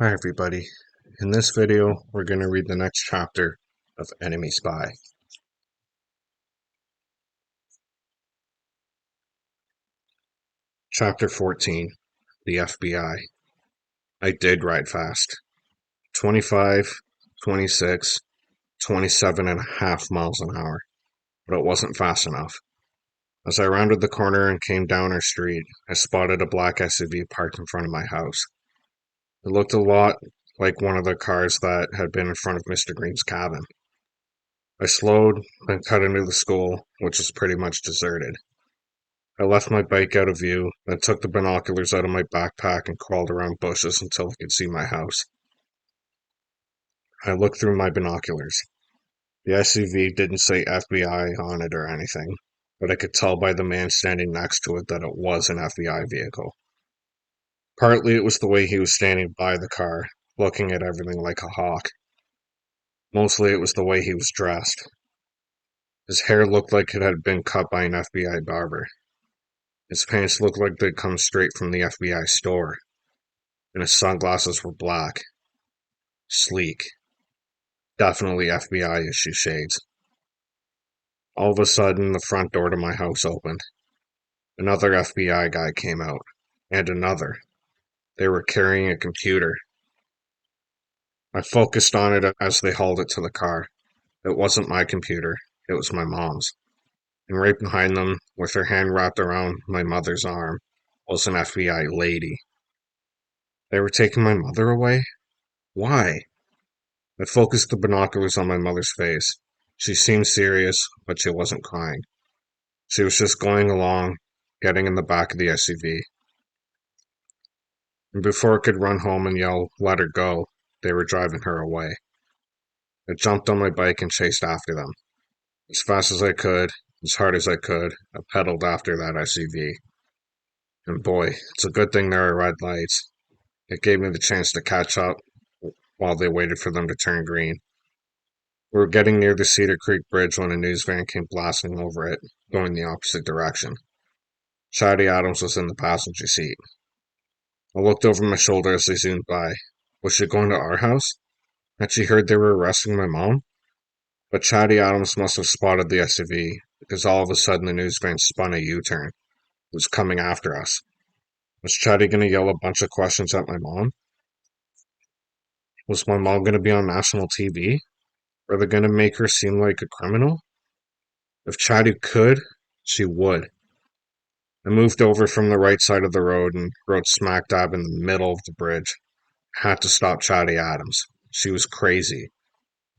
Hi everybody, in this video we're going to read the next chapter of Enemy Spy. Chapter 14, The FBI. I did ride fast. 25, 26, 27 and a half miles an hour, but it wasn't fast enough. As I rounded the corner and came down our street, I spotted a black SUV parked in front of my house. It looked a lot like one of the cars that had been in front of Mr. Green's cabin. I slowed, then cut into the school, which was pretty much deserted. I left my bike out of view, then took the binoculars out of my backpack and crawled around bushes until I could see my house. I looked through my binoculars. The SUV didn't say FBI on it or anything, but I could tell by the man standing next to it that it was an FBI vehicle. Partly it was the way he was standing by the car, looking at everything like a hawk. Mostly it was the way he was dressed. His hair looked like it had been cut by an FBI barber. His pants looked like they'd come straight from the FBI store, and his sunglasses were black. Sleek. Definitely FBI issue shades. All of a sudden, the front door to my house opened. Another FBI guy came out, and another. They were carrying a computer. I focused on it as they hauled it to the car. It wasn't my computer, it was my mom's. And right behind them, with her hand wrapped around my mother's arm, was an FBI lady. They were taking my mother away? Why? I focused the binoculars on my mother's face. She seemed serious, but she wasn't crying. She was just going along, getting in the back of the SUV. And before I could run home and yell, "Let her go," they were driving her away. I jumped on my bike and chased after them. As fast as I could, as hard as I could, I pedaled after that SUV. And boy, it's a good thing there are red lights. It gave me the chance to catch up while they waited for them to turn green. We were getting near the Cedar Creek Bridge when a news van came blasting over it, going the opposite direction. Shady Adams was in the passenger seat. I looked over my shoulder as they zoomed by. Was she going to our house? Had she heard they were arresting my mom? But Shady Adams must have spotted the SUV, because all of a sudden the news van spun a U-turn. It was coming after us. Was Chatty going to yell a bunch of questions at my mom? Was my mom going to be on national TV? Were they going to make her seem like a criminal? If Chatty could, she would. I moved over from the right side of the road and rode smack dab in the middle of the bridge. I had to stop Chatty Adams. She was crazy.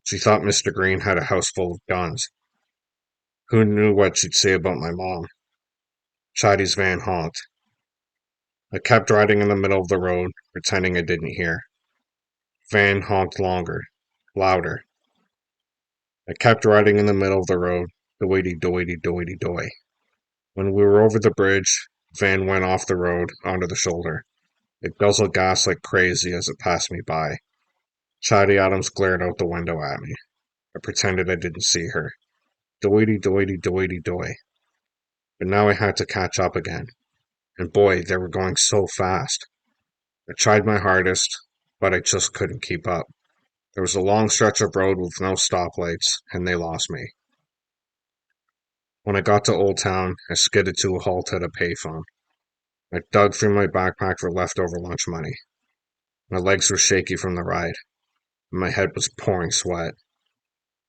She thought Mr. Green had a house full of guns. Who knew what she'd say about my mom? Chatty's van honked. I kept riding in the middle of the road, pretending I didn't hear. Van honked longer, louder. I kept riding in the middle of the road, doity-doity-doity-doy. When we were over the bridge, van went off the road onto the shoulder. It guzzled gas like crazy as it passed me by. Chatty Adams glared out the window at me. I pretended I didn't see her. Doity-doity-doity-doy. But now I had to catch up again. And boy, they were going so fast. I tried my hardest, but I just couldn't keep up. There was a long stretch of road with no stoplights, and they lost me. When I got to Old Town, I skidded to a halt at a payphone. I dug through my backpack for leftover lunch money. My legs were shaky from the ride, and my head was pouring sweat.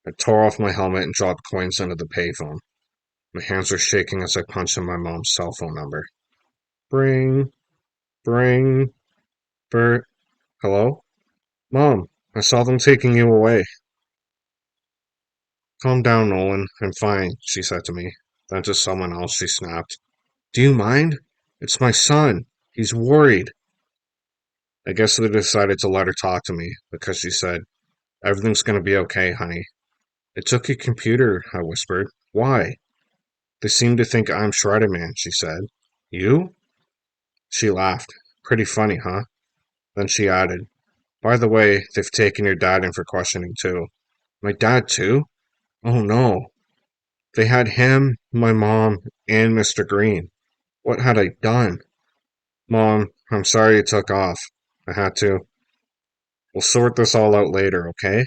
I tore off my helmet and dropped coins into the payphone. My hands were shaking as I punched in my mom's cell phone number. Bring, bring, Bert. Hello? Mom, I saw them taking you away. Calm down, Nolan. I'm fine, she said to me. Then to someone else, she snapped. Do you mind? It's my son. He's worried. I guess they decided to let her talk to me because she said, Everything's going to be okay, honey. It took your computer, I whispered. Why? They seem to think I'm Shredderman, she said. You? She laughed. Pretty funny, huh? Then she added, By the way, they've taken your dad in for questioning too. My dad too? Oh no. They had him, my mom, and Mr. Green. What had I done? Mom, I'm sorry it took off. I had to. We'll sort this all out later, okay?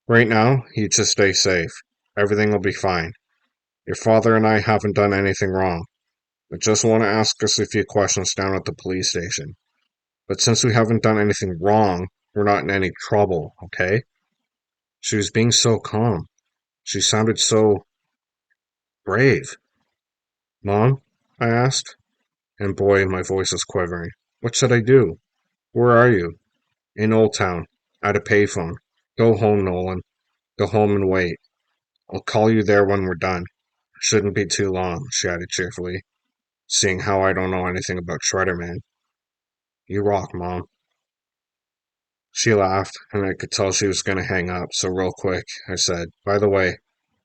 Right now, you just stay safe. Everything will be fine. Your father and I haven't done anything wrong. I just want to ask us a few questions down at the police station. But since we haven't done anything wrong, we're not in any trouble, okay? She was being so calm. She sounded so brave. Mom? I asked. And boy, my voice was quivering. What should I do? Where are you? In Old Town. At a payphone. Go home, Nolan. Go home and wait. I'll call you there when we're done. Shouldn't be too long, she added cheerfully, seeing how I don't know anything about Shredderman. You rock, Mom. She laughed, and I could tell she was going to hang up, so real quick, I said, By the way,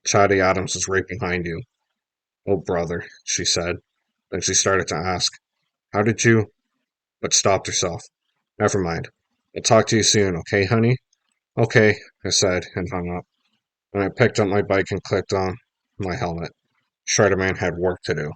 Chatty Adams is right behind you. Oh, brother, she said. Then she started to ask, How did you? But stopped herself. Never mind. I'll talk to you soon, okay, honey? Okay, I said, and hung up. Then I picked up my bike and clicked on my helmet. Shredderman had work to do.